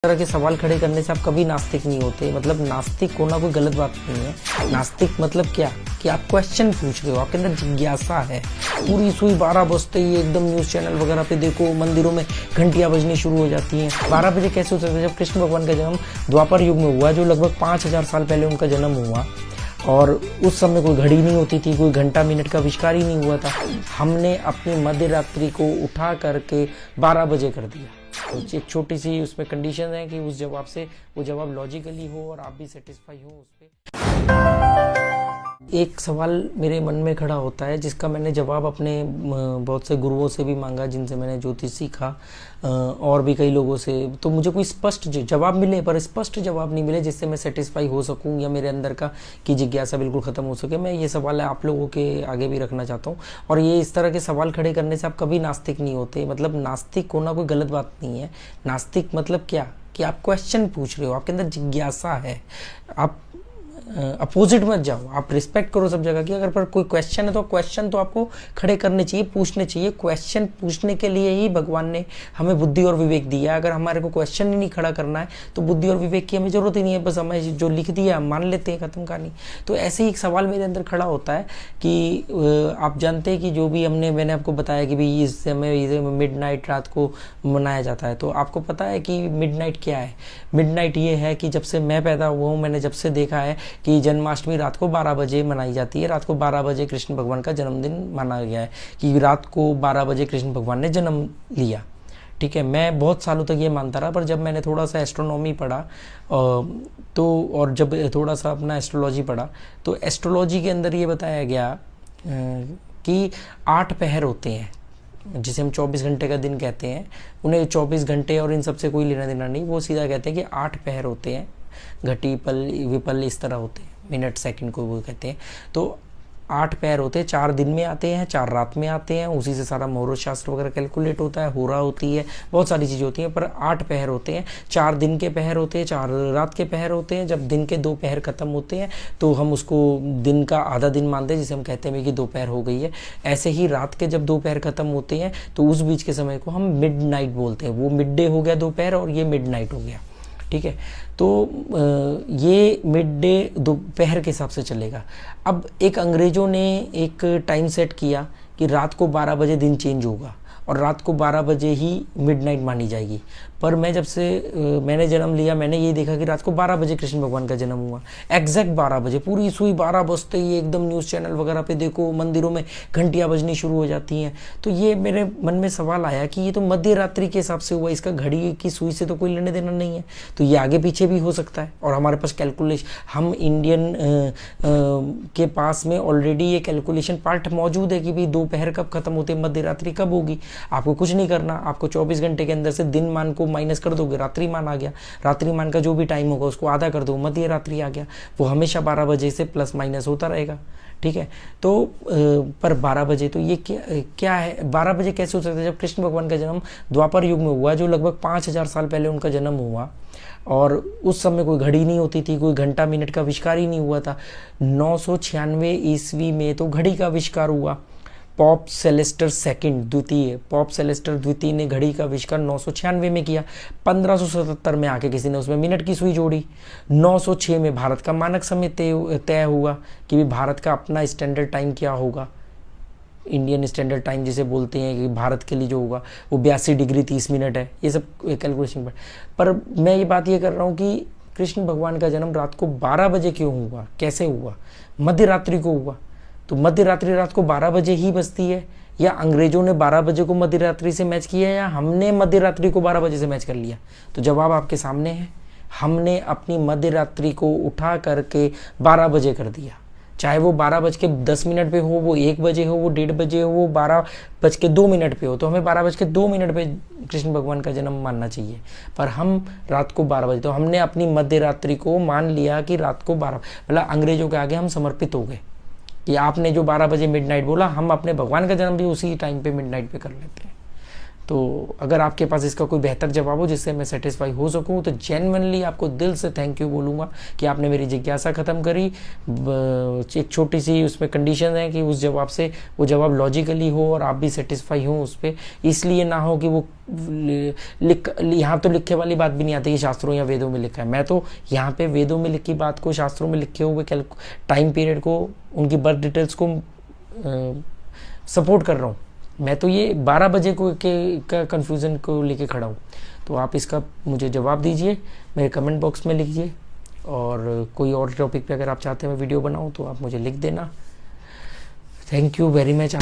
तरह के सवाल खड़े करने से आप कभी नास्तिक नहीं होते। मतलब नास्तिक होना कोई गलत बात नहीं है। नास्तिक मतलब क्या कि आप क्वेश्चन पूछ रहे हो, आपके अंदर जिज्ञासा है। पूरी सुई 12 बजते ही एकदम न्यूज़ चैनल वगैरह पे देखो मंदिरों में घंटियां बजनी शुरू हो जाती हैं। 12 बजे कैसे हो सकता है? जब कृष्ण भगवान का जन्म द्वापर युग में हुआ, जो लगभग 5000 साल पहले उनका जन्म हुआ, और उस समय कोई घड़ी नहीं होती थी, कोई घंटा मिनट का आविष्कार ही नहीं हुआ था। हमने अपनी मध्य रात्रि को उठा करके 12 बजे कर दिया। तो एक छोटी सी उसमें कंडीशन है कि उस जवाब से वो जवाब लॉजिकली हो और आप भी सेटिस्फाई हो उस पर। एक सवाल मेरे मन में खड़ा होता है जिसका मैंने जवाब अपने बहुत से गुरुओं से भी मांगा, जिनसे मैंने ज्योतिष सीखा, और भी कई लोगों से। तो मुझे कोई स्पष्ट जवाब मिले, पर स्पष्ट जवाब नहीं मिले जिससे मैं सेटिस्फाई हो सकूं या मेरे अंदर का की जिज्ञासा बिल्कुल ख़त्म हो सके। मैं ये सवाल आप लोगों के आगे भी रखना चाहता हूँ। और ये इस तरह के सवाल खड़े करने से आप कभी नास्तिक नहीं होते। मतलब नास्तिक होना कोई गलत बात नहीं है। नास्तिक मतलब क्या कि आप क्वेश्चन पूछ रहे हो, आपके अंदर जिज्ञासा है। आप अपोजिट मत जाओ, आप रिस्पेक्ट करो सब जगह की। अगर पर कोई क्वेश्चन है तो क्वेश्चन तो आपको खड़े करने चाहिए, पूछने चाहिए। क्वेश्चन पूछने के लिए ही भगवान ने हमें बुद्धि और विवेक दिया। अगर हमारे को क्वेश्चन ही नहीं खड़ा करना है तो बुद्धि और विवेक की हमें जरूरत ही नहीं है। बस हमें जो लिख दिया हम मान लेते हैं, खत्म कहानी। तो ऐसे ही एक सवाल मेरे अंदर खड़ा होता है कि आप जानते हैं कि जो भी मैंने आपको बताया कि भाई इस समय मिडनाइट रात को मनाया जाता है। तो आपको पता है कि मिडनाइट क्या है? मिडनाइट ये है कि जब से मैं पैदा हुआ हूँ, मैंने जब से देखा है कि जन्माष्टमी रात को 12 बजे मनाई जाती है। रात को 12 बजे कृष्ण भगवान का जन्मदिन माना गया है कि रात को 12 बजे कृष्ण भगवान ने जन्म लिया। ठीक है, मैं बहुत सालों तक ये मानता रहा, पर जब मैंने थोड़ा सा एस्ट्रोनॉमी पढ़ा तो और जब थोड़ा सा अपना एस्ट्रोलॉजी पढ़ा तो एस्ट्रोलॉजी के अंदर ये बताया गया कि 8 पहर होते हैं, जिसे हम 24 घंटे का दिन कहते हैं। उन्हें 24 घंटे और इन सबसे कोई लेना देना नहीं। वो सीधा कहते हैं कि 8 पहर होते हैं, घटी पल विपल इस तरह होते हैं, मिनट सेकंड को वो कहते हैं। तो 8 पैर होते हैं, 4 दिन में आते हैं, 4 रात में आते हैं। उसी से सारा मुहूर्त शास्त्र वगैरह कैलकुलेट होता है, होरा होती है, बहुत सारी चीज़ें होती हैं। पर 8 पहर होते हैं, 4 दिन के पहर होते हैं, 4 रात के पहर होते हैं। जब दिन के 2 पहर खत्म होते हैं तो हम उसको दिन का आधा दिन मानते हैं, जिसे हम कहते हैं कि दोपहर हो गई है। ऐसे ही रात के जब 2 पहर खत्म होते हैं तो उस बीच के समय को हम मिड नाइट बोलते हैं। वो मिड डे हो गया दोपहर, और ये मिड नाइट हो गया। ठीक है, तो ये मिड डे दोपहर के हिसाब से चलेगा। अब एक अंग्रेज़ों ने एक टाइम सेट किया कि रात को 12 बजे दिन चेंज होगा और रात को 12 बजे ही मिडनाइट मानी जाएगी। पर मैं जब से मैंने जन्म लिया, मैंने ये देखा कि रात को 12 बजे कृष्ण भगवान का जन्म हुआ। एग्जैक्ट 12 बजे, पूरी सुई 12 बजते ही एकदम न्यूज़ चैनल वगैरह पे देखो मंदिरों में घंटियां बजनी शुरू हो जाती हैं। तो ये मेरे मन में सवाल आया कि ये तो मध्य रात्रि के हिसाब से हुआ, इसका घड़ी की सुई से तो कोई लेने देना नहीं है। तो ये आगे पीछे भी हो सकता है, और हमारे पास कैलकुलेशन, हम इंडियन के पास में ऑलरेडी ये कैलकुलेशन पार्ट मौजूद है कि भाई दोपहर कब खत्म होते, मध्य रात्रि कब होगी। आपको कुछ नहीं करना, आपको 24 घंटे के अंदर से दिन मान को माइनस कर दोगे, रात्रि मान आ गया। रात्रि मान का जो भी टाइम होगा उसको आधा कर दो, मध्य रात्रि आ गया। वो हमेशा 12 बजे से प्लस माइनस होता रहेगा। ठीक है, तो पर 12 बजे तो ये क्या है? 12 बजे कैसे हो सकता है? जब कृष्ण भगवान का जन्म द्वापर युग में हुआ, जो लगभग 5000 साल पहले उनका जन्म हुआ, और उस समय कोई घड़ी नहीं होती थी, कोई घंटा मिनट का आविष्कार ही नहीं हुआ था। 996 ईस्वी में तो घड़ी का आविष्कार हुआ। पॉप सेलेस्टर सेकंड द्वितीय, पॉप सेलेस्टर द्वितीय ने घड़ी का आविष्कार 996 में किया। 1577 में आके किसी ने उसमें मिनट की सुई जोड़ी। 906 में भारत का मानक समय तय हुआ कि भारत का अपना स्टैंडर्ड टाइम क्या होगा। इंडियन स्टैंडर्ड टाइम जिसे बोलते हैं कि भारत के लिए जो होगा वो 82 डिग्री 30 मिनट है। ये सब कैलकुलेशन पर मैं ये बात ये कर रहा हूँ कि कृष्ण भगवान का जन्म रात को 12 बजे क्यों हुआ, कैसे हुआ? मध्य रात्रि को हुआ। तो मध्य रात्रि रात को 12 बजे ही बजती है, या अंग्रेजों ने 12 बजे को मध्य रात्रि से मैच किया, या हमने मध्य रात्रि को 12 बजे से मैच कर लिया? तो जवाब आपके सामने है। हमने अपनी मध्य रात्रि को उठा करके 12 बजे कर दिया। चाहे वो 12:10 पे हो, वो 1 बजे हो, वो 1:30 बजे हो, वो 12:02 पे हो, तो हमें 12:02 पे कृष्ण भगवान का जन्म मानना चाहिए। पर हम रात को 12 बजे, तो हमने अपनी मध्य रात्रि को मान लिया कि रात को 12, मतलब अंग्रेजों के आगे हम समर्पित हो गए कि आपने जो 12 बजे मिडनाइट बोला, हम अपने भगवान का जन्म भी उसी टाइम पे मिडनाइट पे कर लेते हैं। तो अगर आपके पास इसका कोई बेहतर जवाब हो जिससे मैं सेटिस्फाई हो सकूं तो जेन्युइनली आपको दिल से थैंक यू बोलूँगा कि आपने मेरी जिज्ञासा ख़त्म करी। एक छोटी सी उसमें कंडीशन है कि उस जवाब से वो जवाब लॉजिकली हो और आप भी सेटिस्फाई हो उस पर, इसलिए ना हो कि वो यहाँ तो लिखे वाली बात भी नहीं आती कि शास्त्रों या वेदों में लिखा है। मैं तो यहाँ पे वेदों में लिखी बात को, शास्त्रों में लिखे हुए टाइम पीरियड को, उनकी बर्थ डिटेल्स को सपोर्ट कर रहा हूँ। मैं तो ये 12 बजे को का कन्फ्यूज़न को लेके खड़ा हूँ। तो आप इसका मुझे जवाब दीजिए, मेरे कमेंट बॉक्स में लिखिए, और कोई और टॉपिक पे अगर आप चाहते हैं मैं वीडियो बनाऊँ तो आप मुझे लिख देना। Thank you very much.